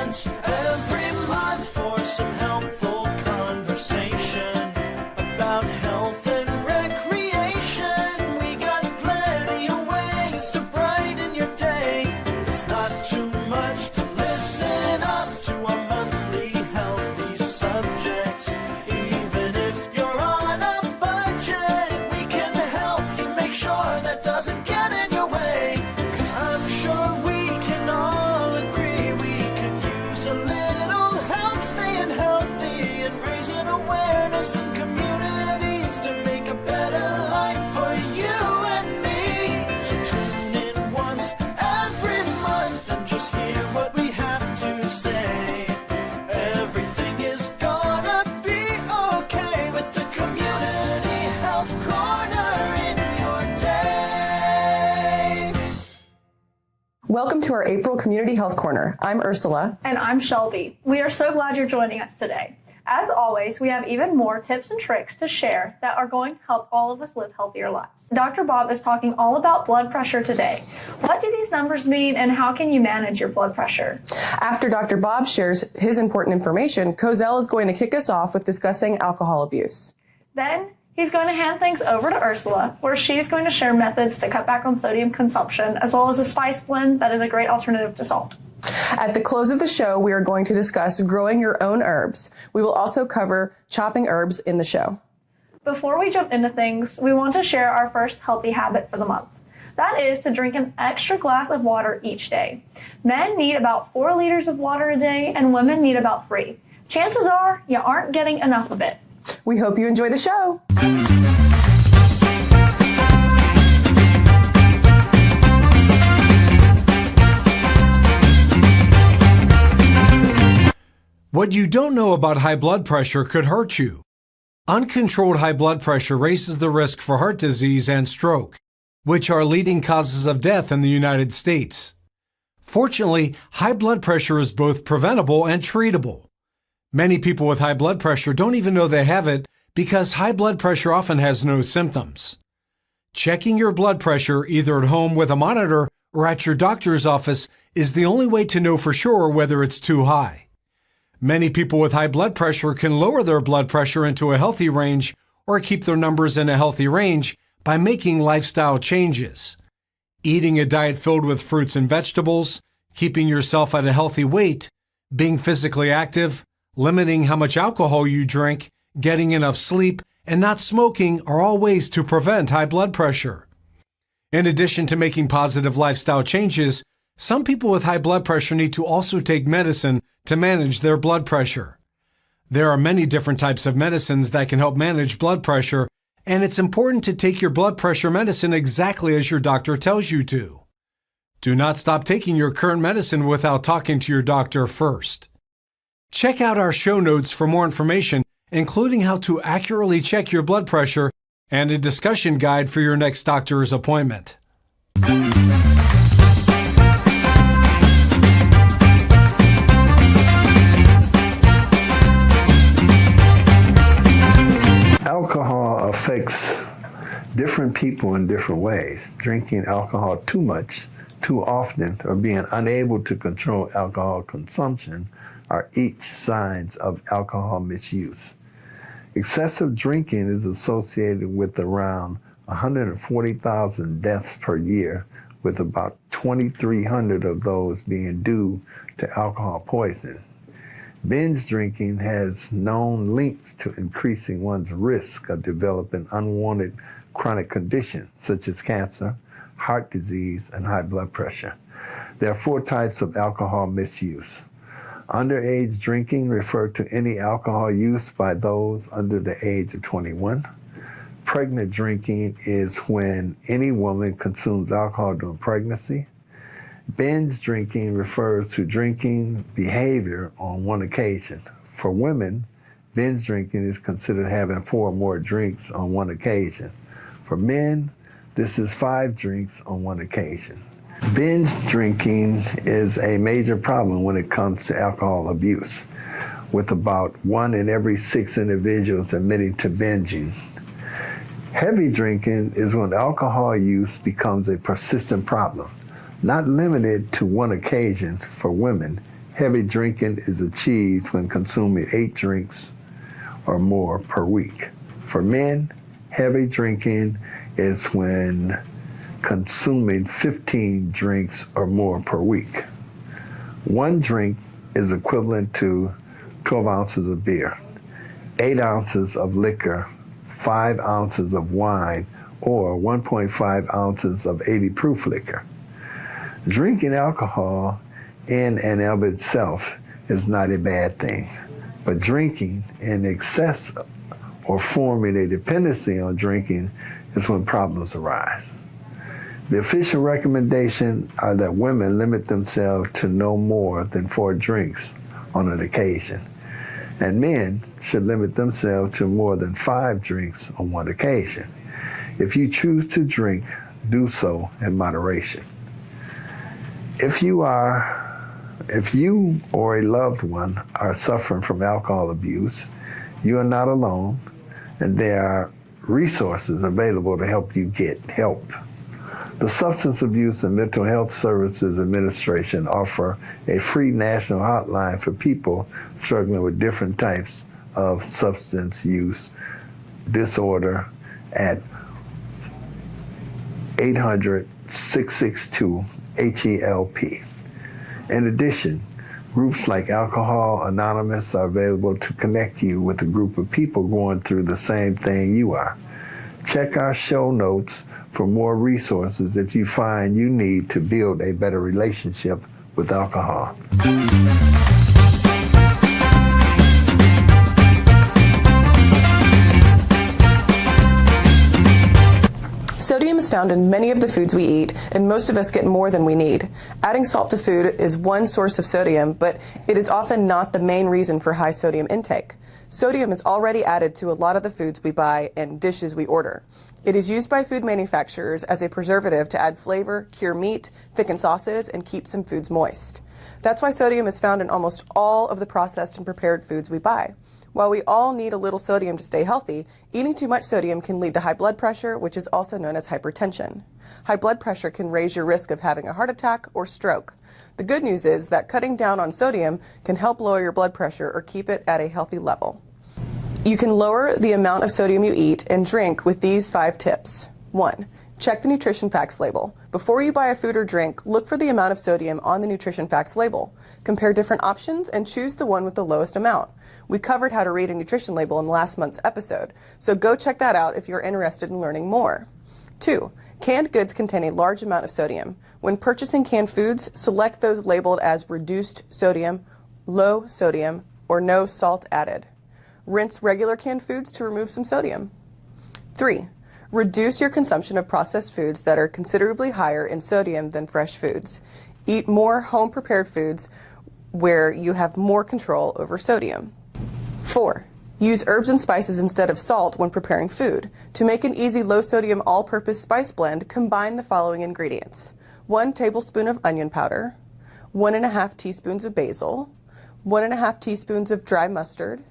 once every month for some helpful conversation about health and recreation. We got plenty of ways to brighten your day. It's not too much to listen up to our monthly healthy subjects. Even if you're on a budget, we can help you make sure that doesn't get in your way. 'Cause I'm sure we can all agree we could use a little help staying healthy and raising awareness in communities to make a better life for you and me. So tune in once every month and just hear what we have to say. Everything is gonna be okay with the Community Health Corner in your day. Welcome to our April Community Health Corner. I'm Ursula. And I'm Shelby. We are so glad you're joining us today. As always, we have even more tips and tricks to share that are going to help all of us live healthier lives. Dr. Bob is talking all about blood pressure today. What do these numbers mean and how can you manage your blood pressure? After Dr. Bob shares his important information, Cozell is going to kick us off with discussing alcohol abuse. Then he's going to hand things over to Ursula, where she's going to share methods to cut back on sodium consumption, as well as a spice blend that is a great alternative to salt. At the close of the show, we are going to discuss growing your own herbs. We will also cover chopping herbs in the show. Before we jump into things, we want to share our first healthy habit for the month. That is to drink an extra glass of water each day. Men need about 4 liters of water a day, and women need about 3. Chances are you aren't getting enough of it. We hope you enjoy the show. What you don't know about high blood pressure could hurt you. Uncontrolled high blood pressure raises the risk for heart disease and stroke, which are leading causes of death in the United States. Fortunately, high blood pressure is both preventable and treatable. Many people with high blood pressure don't even know they have it because high blood pressure often has no symptoms. Checking your blood pressure either at home with a monitor or at your doctor's office is the only way to know for sure whether it's too high. Many people with high blood pressure can lower their blood pressure into a healthy range or keep their numbers in a healthy range by making lifestyle changes. Eating a diet filled with fruits and vegetables, keeping yourself at a healthy weight, being physically active, limiting how much alcohol you drink, getting enough sleep, and not smoking are all ways to prevent high blood pressure. In addition to making positive lifestyle changes, some people with high blood pressure need to also take medicine to manage their blood pressure. There are many different types of medicines that can help manage blood pressure, and it's important to take your blood pressure medicine exactly as your doctor tells you to. Do not stop taking your current medicine without talking to your doctor first. Check out our show notes for more information, including how to accurately check your blood pressure and a discussion guide for your next doctor's appointment. Alcohol affects different people in different ways. Drinking alcohol too much, too often, or being unable to control alcohol consumption are each signs of alcohol misuse. Excessive drinking is associated with around 140,000 deaths per year, with about 2,300 of those being due to alcohol poisoning. Binge drinking has known links to increasing one's risk of developing unwanted chronic conditions such as cancer, heart disease, and high blood pressure. There are 4 types of alcohol misuse. Underage drinking refers to any alcohol use by those under the age of 21. Pregnant drinking is when any woman consumes alcohol during pregnancy. Binge drinking refers to drinking behavior on one occasion. For women, binge drinking is considered having 4 or more drinks on one occasion. For men, this is 5 drinks on one occasion. Binge drinking is a major problem when it comes to alcohol abuse, with about 1 in every 6 individuals admitting to binging. Heavy drinking is when alcohol use becomes a persistent problem. Not limited to one occasion for women, heavy drinking is achieved when consuming 8 drinks or more per week. For men, heavy drinking is when consuming 15 drinks or more per week. 1 drink is equivalent to 12 ounces of beer, 8 ounces of liquor, 5 ounces of wine, or 1.5 ounces of 80 proof liquor. Drinking alcohol in and of itself is not a bad thing, but drinking in excess or forming a dependency on drinking is when problems arise. The official recommendation are that women limit themselves to no more than 4 drinks on an occasion, and men should limit themselves to more than 5 drinks on one occasion. If you choose to drink, do so in moderation. If you or a loved one are suffering from alcohol abuse, you are not alone, and there are resources available to help you get help. The Substance Abuse and Mental Health Services Administration offer a free national hotline for people struggling with different types of substance use disorder at 800-662-HELP. In addition, groups like Alcohol Anonymous are available to connect you with a group of people going through the same thing you are. Check our show notes for more resources if you find you need to build a better relationship with alcohol. Sodium is found in many of the foods we eat, and most of us get more than we need. Adding salt to food is one source of sodium, but it is often not the main reason for high sodium intake. Sodium is already added to a lot of the foods we buy and dishes we order. It is used by food manufacturers as a preservative to add flavor, cure meat, thicken sauces, and keep some foods moist. That's why sodium is found in almost all of the processed and prepared foods we buy. While we all need a little sodium to stay healthy, eating too much sodium can lead to high blood pressure, which is also known as hypertension. High blood pressure can raise your risk of having a heart attack or stroke. The good news is that cutting down on sodium can help lower your blood pressure or keep it at a healthy level. You can lower the amount of sodium you eat and drink with these 5 tips. 1. Check the nutrition facts label. Before you buy a food or drink, look for the amount of sodium on the nutrition facts label. Compare different options and choose the one with the lowest amount. We covered how to read a nutrition label in last month's episode, so go check that out if you're interested in learning more. 2. Canned goods contain a large amount of sodium. When purchasing canned foods, select those labeled as reduced sodium, low sodium, or no salt added. Rinse regular canned foods to remove some sodium. 3. Reduce your consumption of processed foods that are considerably higher in sodium than fresh foods. Eat more home-prepared foods where you have more control over sodium. 4. Use herbs and spices instead of salt when preparing food. To make an easy low-sodium all-purpose spice blend, combine the following ingredients. 1 tablespoon of onion powder, 1.5 teaspoons of basil, 1.5 teaspoons of dry mustard,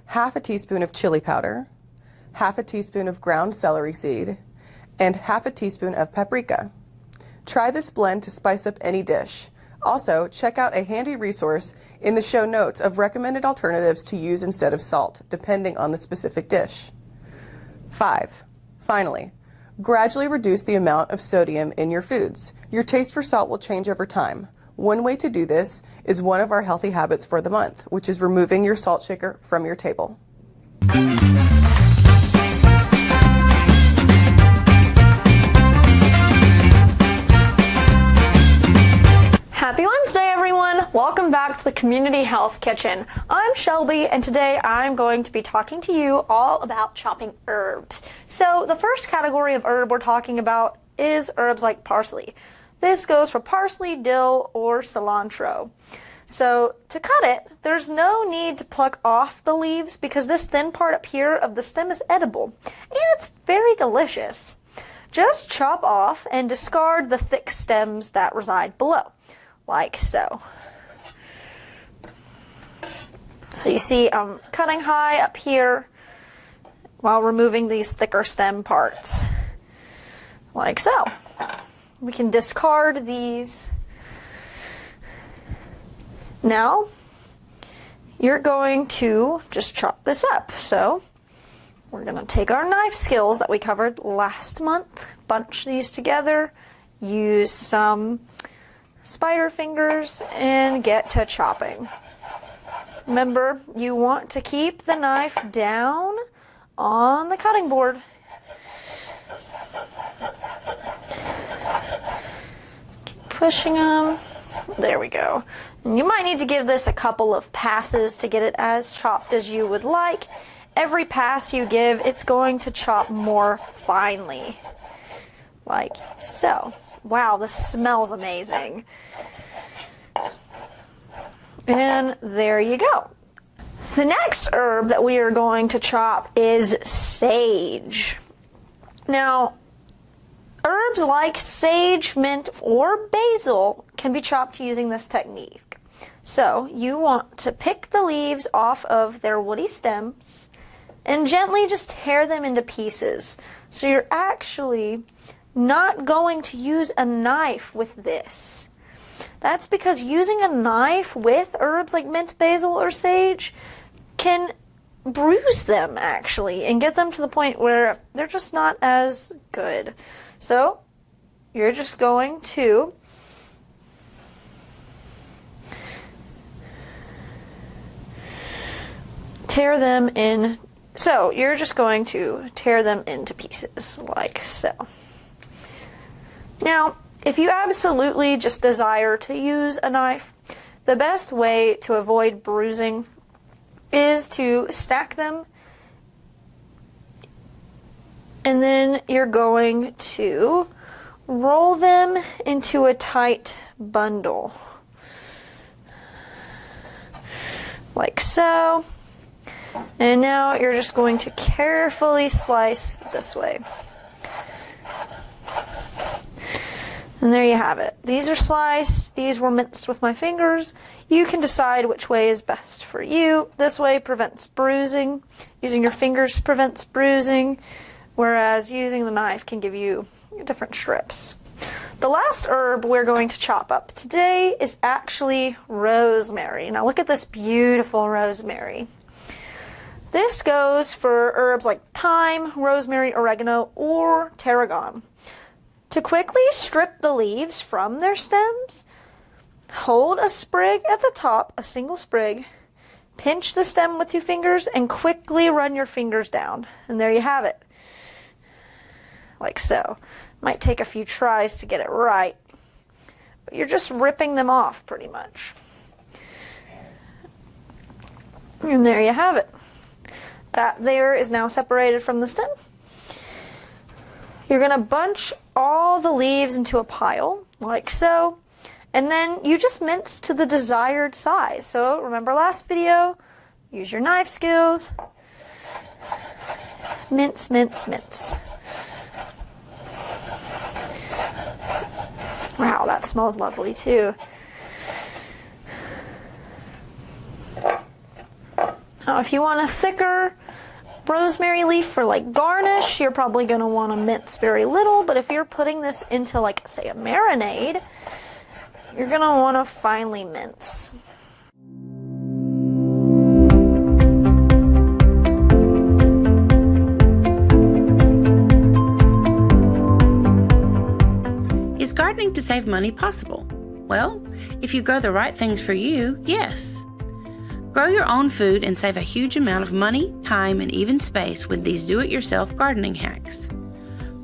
half a teaspoon of chili powder, half a teaspoon of ground celery seed, and half a teaspoon of paprika. Try this blend to spice up any dish. Also, check out a handy resource in the show notes of recommended alternatives to use instead of salt, depending on the specific dish. 5. Finally, gradually reduce the amount of sodium in your foods. Your taste for salt will change over time. One way to do this is one of our healthy habits for the month, which is removing your salt shaker from your table. Happy Wednesday, everyone! Welcome back to the Community Health Kitchen. I'm Shelby, and today I'm going to be talking to you all about chopping herbs. So the first category of herb we're talking about is herbs like parsley. This goes for parsley, dill, or cilantro. So to cut it, there's no need to pluck off the leaves because this thin part up here of the stem is edible, and it's very delicious. Just chop off and discard the thick stems that reside below, like so. So you see I'm cutting high up here while removing these thicker stem parts, like so. We can discard these Now, you're going to just chop this up. So, we're going to take our knife skills that we covered last month, bunch these together, use some spider fingers, and get to chopping. Remember, you want to keep the knife down on the cutting board. Keep pushing them. There we go. And you might need to give this a couple of passes to get it as chopped as you would like. Every pass you give, it's going to chop more finely. Like so. Wow, this smells amazing. And there you go. The next herb that we are going to chop is sage. Now, herbs like sage, mint, or basil can be chopped using this technique. So, you want to pick the leaves off of their woody stems and gently just tear them into pieces. So you're actually not going to use a knife with this. That's because using a knife with herbs like mint, basil, or sage can bruise them actually and get them to the point where they're just not as good. So you're just going to tear them in. So you're just going to tear them into pieces like so. Now, if you absolutely just desire to use a knife, the best way to avoid bruising is to stack them, and then you're going to roll them into a tight bundle like so. And now you're just going to carefully slice this way. And there you have it. These are sliced. These were minced with my fingers. You can decide which way is best for you. This way prevents bruising. Using your fingers prevents bruising, whereas using the knife can give you different strips. The last herb we're going to chop up today is actually rosemary. Now look at this beautiful rosemary. This goes for herbs like thyme, rosemary, oregano, or tarragon. To quickly strip the leaves from their stems, hold a sprig at the top, a single sprig, pinch the stem with your fingers, and quickly run your fingers down. And there you have it. Like so. Might take a few tries to get it right, but you're just ripping them off pretty much. And there you have it. That there is now separated from the stem. You're going to bunch all the leaves into a pile, like so, and then you just mince to the desired size. So remember last video, use your knife skills, mince, mince, mince. Wow, that smells lovely too. Now if you want a thicker rosemary leaf for like garnish, you're probably going to want to mince very little, but if you're putting this into like say a marinade, you're going to want to finely mince. Is gardening to save money possible? Well, if you grow the right things for you, yes. Grow your own food and save a huge amount of money, time, and even space with these do-it-yourself gardening hacks.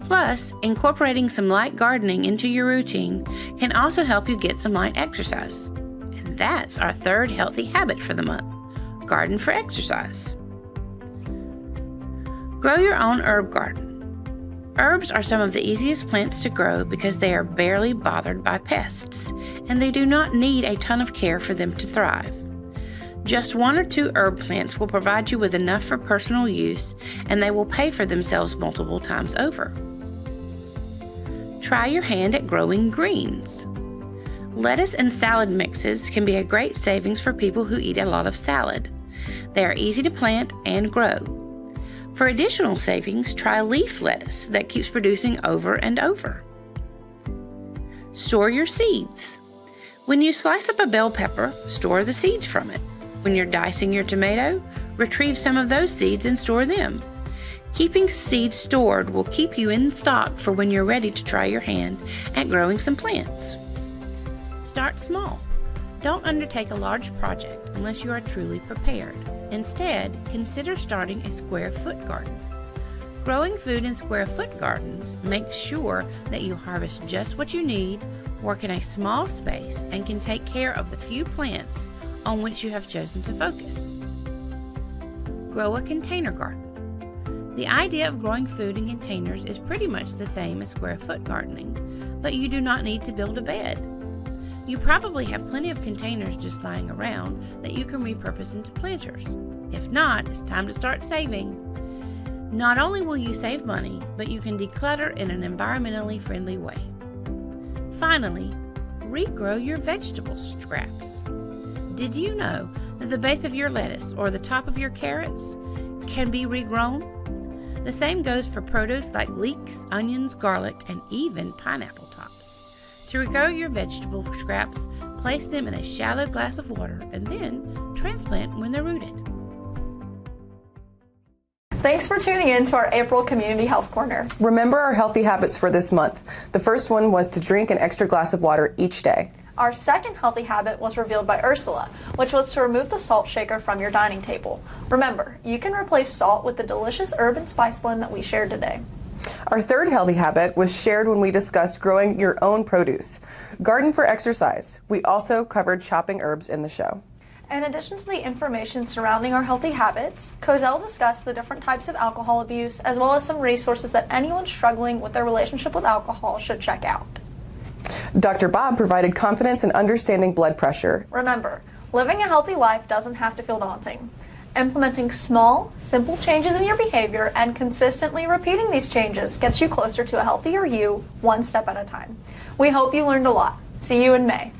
Plus, incorporating some light gardening into your routine can also help you get some light exercise. And that's our third healthy habit for the month: garden for exercise. Grow your own herb garden. Herbs are some of the easiest plants to grow because they are barely bothered by pests, and they do not need a ton of care for them to thrive. Just 1 or 2 herb plants will provide you with enough for personal use, and they will pay for themselves multiple times over. Try your hand at growing greens. Lettuce and salad mixes can be a great savings for people who eat a lot of salad. They are easy to plant and grow. For additional savings, try leaf lettuce that keeps producing over and over. Store your seeds. When you slice up a bell pepper, store the seeds from it. When you're dicing your tomato, retrieve some of those seeds and store them. Keeping seeds stored will keep you in stock for when you're ready to try your hand at growing some plants. Start small. Don't undertake a large project unless you are truly prepared. Instead, consider starting a square foot garden. Growing food in square foot gardens makes sure that you harvest just what you need, work in a small space, and can take care of the few plants on which you have chosen to focus. Grow a container garden. The idea of growing food in containers is pretty much the same as square foot gardening, but you do not need to build a bed. You probably have plenty of containers just lying around that you can repurpose into planters. If not, it's time to start saving. Not only will you save money, but you can declutter in an environmentally friendly way. Finally, regrow your vegetable scraps. Did you know that the base of your lettuce or the top of your carrots can be regrown? The same goes for produce like leeks, onions, garlic, and even pineapple tops. To regrow your vegetable scraps, place them in a shallow glass of water and then transplant when they're rooted. Thanks for tuning in to our April Community Health Corner. Remember our healthy habits for this month. The first one was to drink an extra glass of water each day. Our second healthy habit was revealed by Ursula, which was to remove the salt shaker from your dining table. Remember, you can replace salt with the delicious herb and spice blend that we shared today. Our third healthy habit was shared when we discussed growing your own produce. Garden for exercise. We also covered chopping herbs in the show. In addition to the information surrounding our healthy habits, Cozell discussed the different types of alcohol abuse, as well as some resources that anyone struggling with their relationship with alcohol should check out. Dr. Bob provided confidence in understanding blood pressure. Remember, living a healthy life doesn't have to feel daunting. Implementing small, simple changes in your behavior and consistently repeating these changes gets you closer to a healthier you, one step at a time. We hope you learned a lot. See you in May.